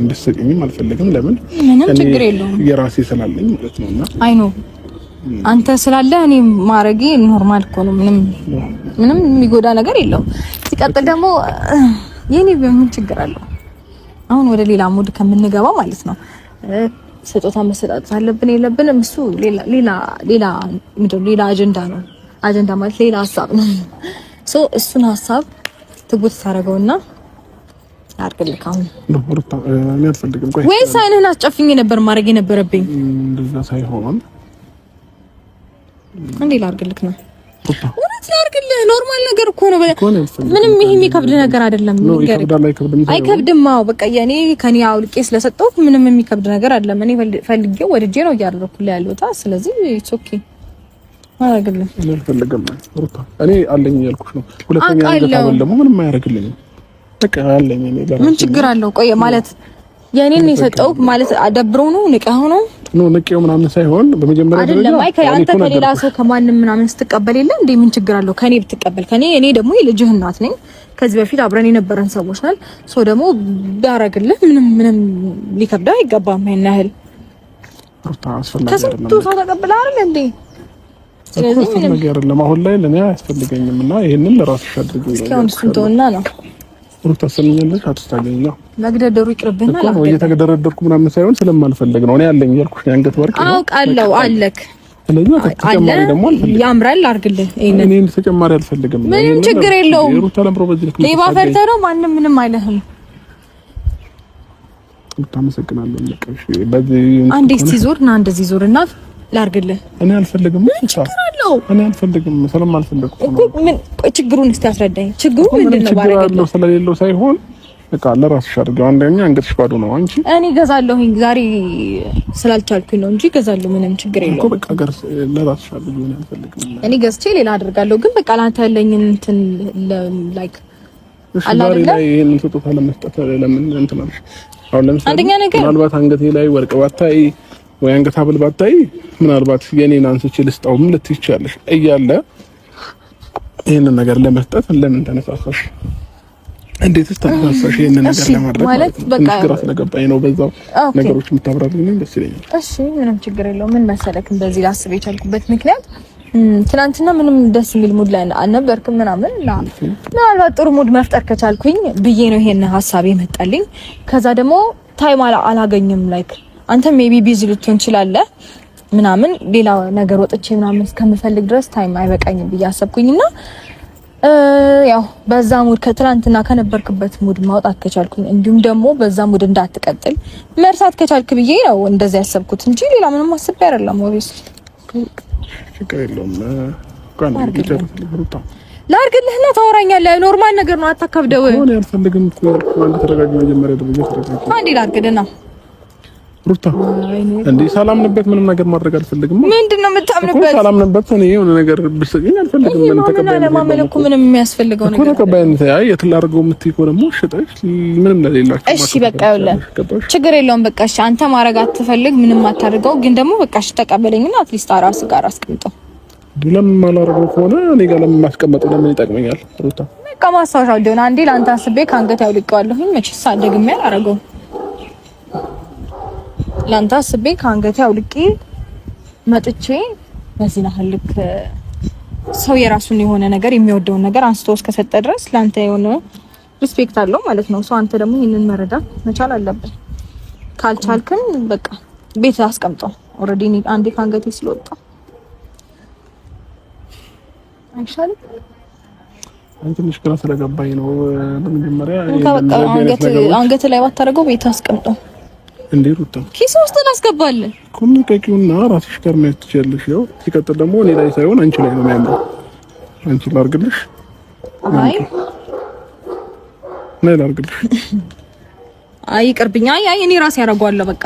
እንድትሰጪኝም አልፈልግም። ለምን ምንም ችግር የለውም የራሴ ስላለኝ ማለት ነውና አይ ኖ አንተ ስላለ እኔ ማረጌ ኖርማል እኮ ነው። ምንም የሚጎዳ ነገር የለውም። ሲቀጥል ደግሞ የኔ ምን ችግር አለው? አሁን ወደ ሌላ ሙድ ከምንገባ ማለት ነው ስጦታ መሰጣጣት አለብን የለብንም እሱ ሌላ አጀንዳ ነው። አጀንዳ ማለት ሌላ ሀሳብ ነው። እሱን ሀሳብ ትጉት ታረገውና አርግልክ አሁን እኔ አልፈልግም። ቆይ ወይስ አይነን አስጨፍኝ ነበር ማድረግ የነበረብኝ? እንደዛ ሳይሆን እንዴ ላርግልክ ነው ወራት ላርግልህ። ኖርማል ነገር እኮ ነው። ምንም ይሄ የሚከብድ ነገር አይደለም። አይከብድም። በቃ የኔ ከኔ አውልቄ ስለሰጠው ምንም የሚከብድ ነገር አይደለም። እኔ ፈልጌው ወድጄ ነው እያደረኩልህ ያለሁት። ስለዚህ ኢትስ ኦኬ አርግልህ። እኔ አልፈልግም ሩታ። እኔ አለኝ ያልኩሽ ነው። ሁለተኛ ነገር ደግሞ ምንም አያደርግልኝም። በቃ አለኝ እኔ ምን ችግር አለው? ቆይ ማለት የኔን የሰጠው ማለት አደብረው ነው ንቀው ነው ንቄው ምናምን ሳይሆን በመጀመሪያ ደረጃ አይደለም። አንተ ከሌላ ሰው ከማንም ምናምን ስትቀበል የለ እንዴ? ምን ችግር አለው ከኔ ብትቀበል? እኔ ደግሞ የልጅህ እናት ነኝ። ከዚህ በፊት አብረን የነበረን ሰዎች ነን። ደግሞ ቢያረግልህ ምንም ሊከብዳ አይገባም። አይናህል ሩታ አስፈላጊ አይደለም። ከስንቱ ሰው ተቀብለህ አይደል እንዴ? ስለዚህ ምንም ነገር አይደለም። አሁን ላይ ለኔ አያስፈልገኝም እና ይሄንን ለራስሽ አድርጊ። እስካሁን ስንቶና ነው ሩታ ሰምኛለሽ? አትስታገኛ መግደደሩ ይቅርብና አላ ነው እየተገደረደርኩ ምናምን ሳይሆን ስለማልፈልግ ነው። እኔ ያለኝ ያልኩሽ የአንገት ወርቅ ነው። አውቃለሁ አለክ። ስለዚህ ተጨማሪ ደግሞ አልፈልግም። ያምራል አርግልህ። እኔ ተጨማሪ አልፈልግም። ምንም ችግር የለውም። ሩታ ለምሮ በዚህ ልክ ሌባ ፈርተህ ነው ምንም አይልህም። ሩታ መሰግናለሁ። ለቀሽ በዚህ አንዴ እስቲ ዞርና እንደዚህ ዞርና ላርግልህ። እኔ አልፈልግም። እኔ አልፈልግም። ስለማልፈልግ ምን ችግሩን እስቲ አስረዳኝ። ችግሩ ምንድነው? ባረጋለሁ ስለሌለው ሳይሆን በቃ ለራስሽ አድርገው። አንደኛ አንገትሽ ባዶ ነው። አንቺ እኔ ገዛለሁኝ ዛሬ ስላልቻልኩኝ ነው እንጂ ገዛለሁ። ምንም ችግር የለውም እኮ በቃ ገር ለራስሽ አድርገው። እኔ አልፈልግም። እኔ ገዝቼ ሌላ አድርጋለሁ። ግን በቃ ላንተ ያለኝን እንትን ላይክ አላለ ይሄንን ስጦታ ለመስጠት ለምን እንትን አልሽ? አሁን ለምሳሌ አንደኛ ነገር ምናልባት አንገቴ ላይ ወርቅ ባታይ ወይ አንገት ሐብል ባታይ ምናልባት የኔን አንስቼ ልስጣውም ልትይቻለሽ እያለ ይሄንን ነገር ለመስጠት ለምን ተነሳሳሽ? እንዴትስ ተነሳሳሽ? ይሄንን ነገር ለማድረግ ማለት በቃ ግራ ስለገባኝ ነው። በዛው ነገሮች የምታብራሪኝ ደስ ይለኛል። እሺ ምንም ችግር የለውም። ምን መሰለክ እንደዚህ ላስብ የቻልኩበት ምክንያት ትናንትና ምንም ደስ የሚል ሙድ ላይ አልነበርክም ምናምን እና ምናልባት ጥሩ ሙድ መፍጠር ከቻልኩኝ ብዬ ነው ይሄን ሐሳብ የመጣልኝ። ከዛ ደግሞ ታይም አላገኝም ላይክ አንተ ሜቢ ቢዚ ልትሆን ይችላልህ ምናምን ሌላ ነገር ወጥቼ ምናምን እስከምፈልግ ድረስ ታይም አይበቃኝም ብዬ አሰብኩኝና ያው በዛ ሙድ ከትላንትና ከነበርክበት ሙድ ማውጣት ከቻልኩኝ እንዲሁም ደግሞ በዛ ሙድ እንዳትቀጥል መርሳት ከቻልክ ብዬ ነው እንደዛ ያሰብኩት እንጂ ሌላ ምንም አስቤ አይደለም። ኦቪስ ችግር የለውም። ቃል ይጨርሳል። ላርግልህና ታወራኛለህ። ኖርማል ነገር ነው። አታከብደው። እኔ አልፈልግም እኮ አንተ ተረጋጊ። መጀመሪያ ደረጃ ተረጋጊ። አንዴ ላርግልህና ሩታ እንዴ ሰላምንበት ምንም ነገር ማድረግ አልፈልግም። ምንድነው የምታምንበት? ሰላምንበት እኔ የሆነ ነገር ብትሰጪኝ አልፈልግም። ምንም ተቀባይነት ምንም የሚያስፈልገው ነገር እኮ ተቀባይነት አይ የትላርገው የምትይው እኮ ደግሞ ሽጠሽ ምንም ለሌላችሁ እሺ በቃ ይኸውልህ ችግር የለውም። በቃ እሺ አንተ ማድረግ አትፈልግ ምንም አታድርገው። ግን ደግሞ በቃ እሺ ተቀበለኝና አትሊስት ራስህ ጋር አስቀምጠው። ለምን ማላረገው ከሆነ እኔ ጋር ለምን ማስቀመጡ ለምን ይጠቅመኛል? ሩታ በቃ ማስታወሻው ዲሆን አንዴ ላንተ አስቤ ካንገት ያውልቀዋለሁኝ። መቼስ አደግም ያላረገው ላንተ አስቤ ካንገት ያውልቄ መጥቼ በዚህ ልክ ሰው የራሱን የሆነ ነገር የሚወደውን ነገር አንስቶ እስከሰጠ ድረስ ላንተ የሆነ ሪስፔክት አለው ማለት ነው። ሰው አንተ ደግሞ ይሄንን መረዳት መቻል አለበት። ካልቻልክን በቃ ቤት አስቀምጠው። ኦሬዲ አንዴ ካንገቴ ስለወጣ አይሻልም? አንተ ትንሽ ግራ ስለገባኝ ነው። በመጀመሪያ አንገት ላይ ባታረገው ቤት አስቀምጠው። እንዴ ሩታ ኪስ ውስጥ እናስገባለን። ኮሚኒኬሽንና ራስሽ ጋር ነው ትችያለሽ። ያው ሲቀጥል ደግሞ እኔ ላይ ሳይሆን አንቺ ላይ ነው የሚያምረው። አንቺ ላርግልሽ? አይ ነይ ላርግልሽ። አይ ይቅርብኝ። አይ እኔ ራሴ ያደርገዋለሁ በቃ